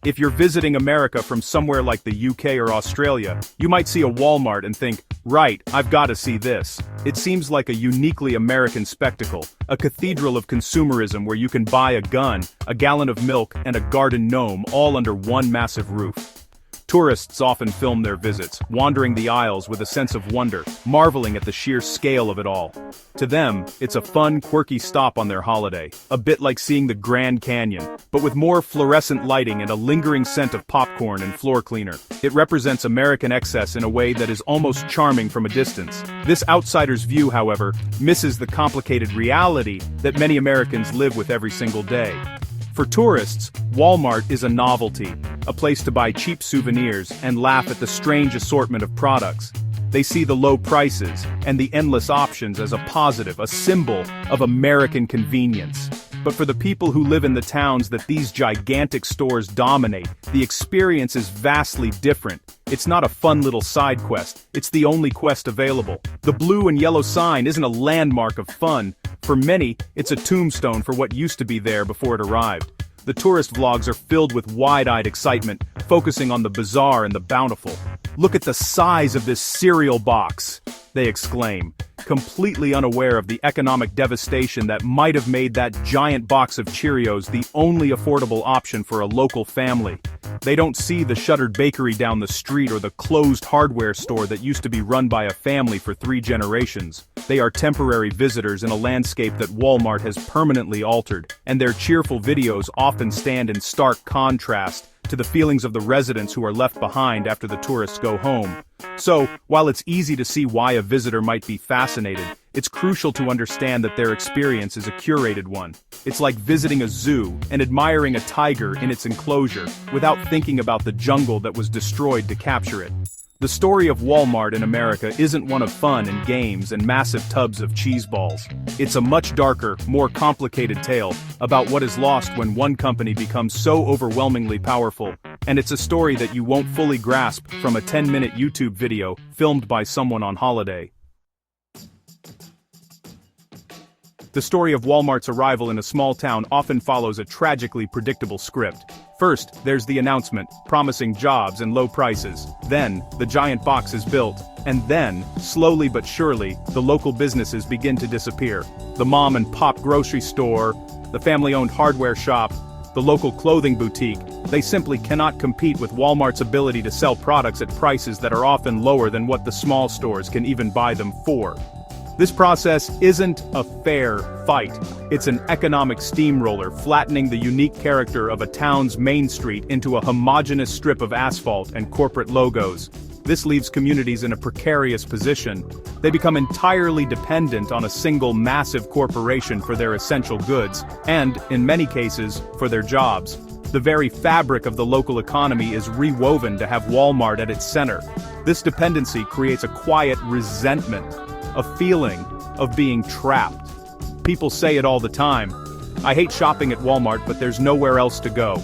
If you're visiting America from somewhere like the UK or Australia, you might see a Walmart and think, right, I've got to see this. It seems like a uniquely American spectacle, a cathedral of consumerism where you can buy a gun, a gallon of milk, and a garden gnome all under one massive roof. Tourists often film their visits, wandering the aisles with a sense of wonder, marveling at the sheer scale of it all. To them, it's a fun, quirky stop on their holiday, a bit like seeing the Grand Canyon, but with more fluorescent lighting and a lingering scent of popcorn and floor cleaner. It represents American excess in a way that is almost charming from a distance. This outsider's view, however, misses the complicated reality that many Americans live with every single day. For tourists, Walmart is a novelty, a place to buy cheap souvenirs and laugh at the strange assortment of products. They see the low prices and the endless options as a positive, a symbol of American convenience. But for the people who live in the towns that these gigantic stores dominate, the experience is vastly different. It's not a fun little side quest, it's the only quest available. The blue and yellow sign isn't a landmark of fun. For many, it's a tombstone for what used to be there before it arrived. The tourist vlogs are filled with wide-eyed excitement, focusing on the bizarre and the bountiful. "Look at the size of this cereal box!" they exclaim, completely unaware of the economic devastation that might have made that giant box of Cheerios the only affordable option for a local family. They don't see the shuttered bakery down the street or the closed hardware store that used to be run by a family for 3 generations. They are temporary visitors in a landscape that Walmart has permanently altered, and their cheerful videos often stand in stark contrast to the feelings of the residents who are left behind after the tourists go home. So, while it's easy to see why a visitor might be fascinated, it's crucial to understand that their experience is a curated one. It's like visiting a zoo and admiring a tiger in its enclosure, without thinking about the jungle that was destroyed to capture it. The story of Walmart in America isn't one of fun and games and massive tubs of cheese balls. It's a much darker, more complicated tale about what is lost when one company becomes so overwhelmingly powerful, and it's a story that you won't fully grasp from a 10-minute YouTube video filmed by someone on holiday. The story of Walmart's arrival in a small town often follows a tragically predictable script. First, there's the announcement, promising jobs and low prices. Then, the giant box is built. And then, slowly but surely, the local businesses begin to disappear. The mom and pop grocery store, the family-owned hardware shop, the local clothing boutique, they simply cannot compete with Walmart's ability to sell products at prices that are often lower than what the small stores can even buy them for. This process isn't a fair fight. It's an economic steamroller flattening the unique character of a town's main street into a homogeneous strip of asphalt and corporate logos. This leaves communities in a precarious position. They become entirely dependent on a single massive corporation for their essential goods, and, in many cases, for their jobs. The very fabric of the local economy is rewoven to have Walmart at its center. This dependency creates a quiet resentment, a feeling of being trapped. People say it all the time. "I hate shopping at Walmart, but there's nowhere else to go."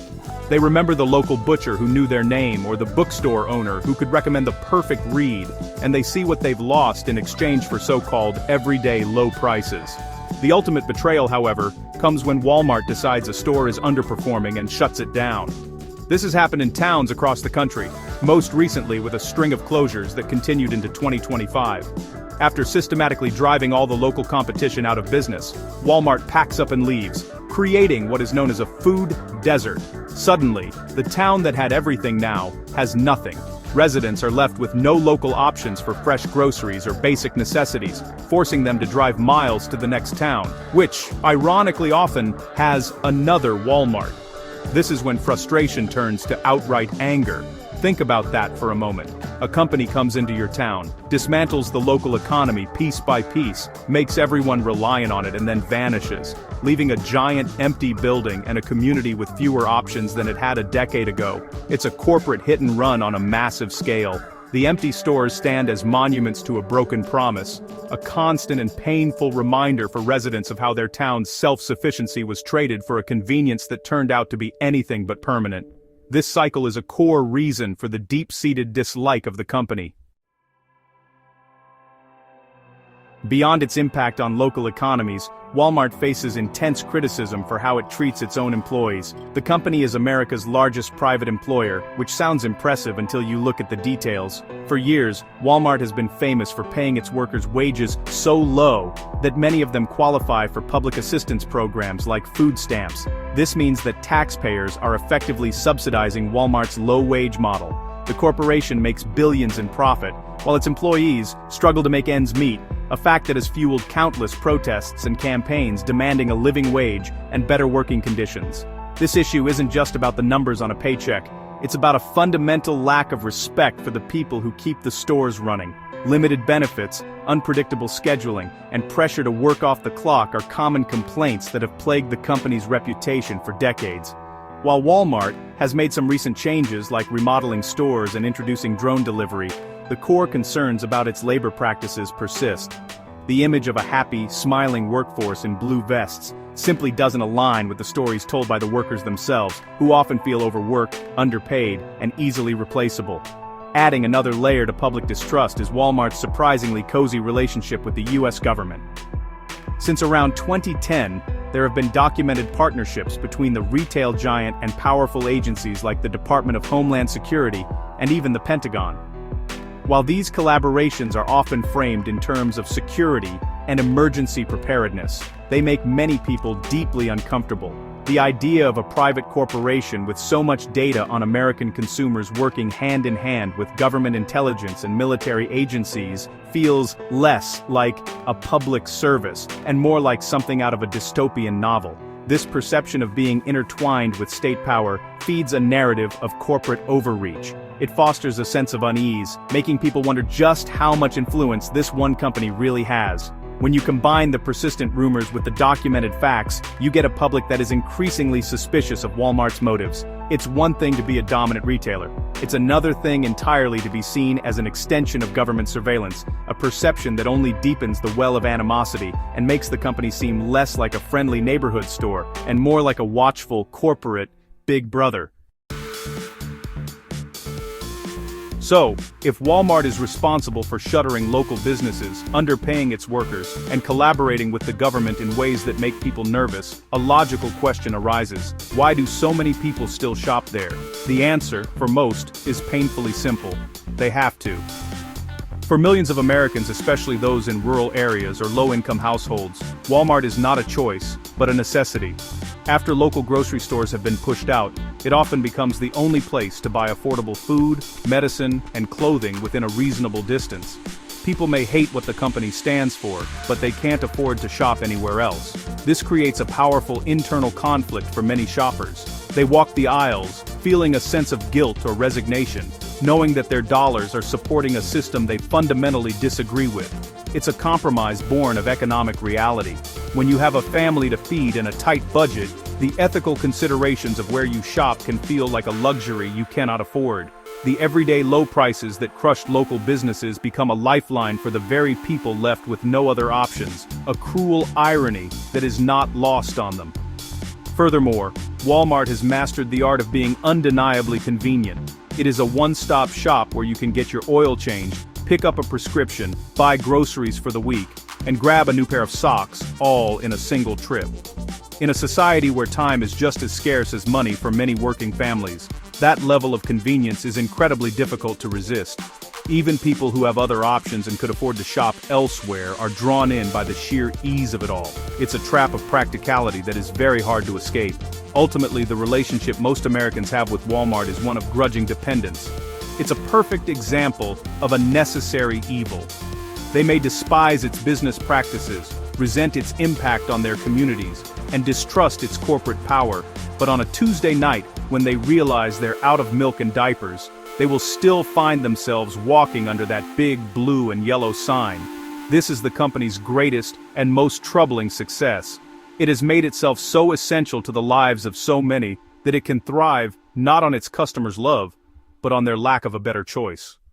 They remember the local butcher who knew their name or the bookstore owner who could recommend the perfect read, and they see what they've lost in exchange for so-called everyday low prices. The ultimate betrayal, however, comes when Walmart decides a store is underperforming and shuts it down. This has happened in towns across the country, most recently with a string of closures that continued into 2025. After systematically driving all the local competition out of business, Walmart packs up and leaves, creating what is known as a food desert. Suddenly, the town that had everything now has nothing. Residents are left with no local options for fresh groceries or basic necessities, forcing them to drive miles to the next town, which, ironically often, has another Walmart. This is when frustration turns to outright anger. Think about that for a moment. A company comes into your town, dismantles the local economy piece by piece, makes everyone reliant on it and then vanishes, leaving a giant empty building and a community with fewer options than it had a decade ago. It's a corporate hit and run on a massive scale. The empty stores stand as monuments to a broken promise, a constant and painful reminder for residents of how their town's self-sufficiency was traded for a convenience that turned out to be anything but permanent. This cycle is a core reason for the deep-seated dislike of the company. Beyond its impact on local economies, Walmart faces intense criticism for how it treats its own employees. The company is America's largest private employer, which sounds impressive until you look at the details. For years, Walmart has been famous for paying its workers wages so low that many of them qualify for public assistance programs like food stamps. This means that taxpayers are effectively subsidizing Walmart's low-wage model. The corporation makes billions in profit, while its employees struggle to make ends meet, a fact that has fueled countless protests and campaigns demanding a living wage and better working conditions. This issue isn't just about the numbers on a paycheck, it's about a fundamental lack of respect for the people who keep the stores running. Limited benefits, unpredictable scheduling, and pressure to work off the clock are common complaints that have plagued the company's reputation for decades. While Walmart has made some recent changes like remodeling stores and introducing drone delivery, the core concerns about its labor practices persist. The image of a happy, smiling workforce in blue vests simply doesn't align with the stories told by the workers themselves, who often feel overworked, underpaid, and easily replaceable. Adding another layer to public distrust is Walmart's surprisingly cozy relationship with the U.S. government. Since around 2010, there have been documented partnerships between the retail giant and powerful agencies like the Department of Homeland Security and even the Pentagon. While these collaborations are often framed in terms of security and emergency preparedness, they make many people deeply uncomfortable. The idea of a private corporation with so much data on American consumers working hand in hand with government intelligence and military agencies feels less like a public service and more like something out of a dystopian novel. This perception of being intertwined with state power feeds a narrative of corporate overreach. It fosters a sense of unease, making people wonder just how much influence this one company really has. When you combine the persistent rumors with the documented facts, you get a public that is increasingly suspicious of Walmart's motives. It's one thing to be a dominant retailer. It's another thing entirely to be seen as an extension of government surveillance, a perception that only deepens the well of animosity and makes the company seem less like a friendly neighborhood store and more like a watchful corporate big brother. So, if Walmart is responsible for shuttering local businesses, underpaying its workers, and collaborating with the government in ways that make people nervous, a logical question arises: why do so many people still shop there? The answer, for most, is painfully simple: they have to. For millions of Americans, especially those in rural areas or low-income households, Walmart is not a choice, but a necessity. After local grocery stores have been pushed out, it often becomes the only place to buy affordable food, medicine, and clothing within a reasonable distance. People may hate what the company stands for, but they can't afford to shop anywhere else. This creates a powerful internal conflict for many shoppers. They walk the aisles, feeling a sense of guilt or resignation, knowing that their dollars are supporting a system they fundamentally disagree with. It's a compromise born of economic reality. When you have a family to feed and a tight budget, the ethical considerations of where you shop can feel like a luxury you cannot afford. The everyday low prices that crushed local businesses become a lifeline for the very people left with no other options, a cruel irony that is not lost on them. Furthermore, Walmart has mastered the art of being undeniably convenient. It is a one-stop shop where you can get your oil changed, pick up a prescription, buy groceries for the week, and grab a new pair of socks, all in a single trip. In a society where time is just as scarce as money for many working families, that level of convenience is incredibly difficult to resist. Even people who have other options and could afford to shop elsewhere are drawn in by the sheer ease of it all. It's a trap of practicality that is very hard to escape. Ultimately, the relationship most Americans have with Walmart is one of grudging dependence. It's a perfect example of a necessary evil. They may despise its business practices, resent its impact on their communities, and distrust its corporate power, but on a Tuesday night, when they realize they're out of milk and diapers, they will still find themselves walking under that big blue and yellow sign. This is the company's greatest and most troubling success. It has made itself so essential to the lives of so many that it can thrive not on its customers' love, but on their lack of a better choice.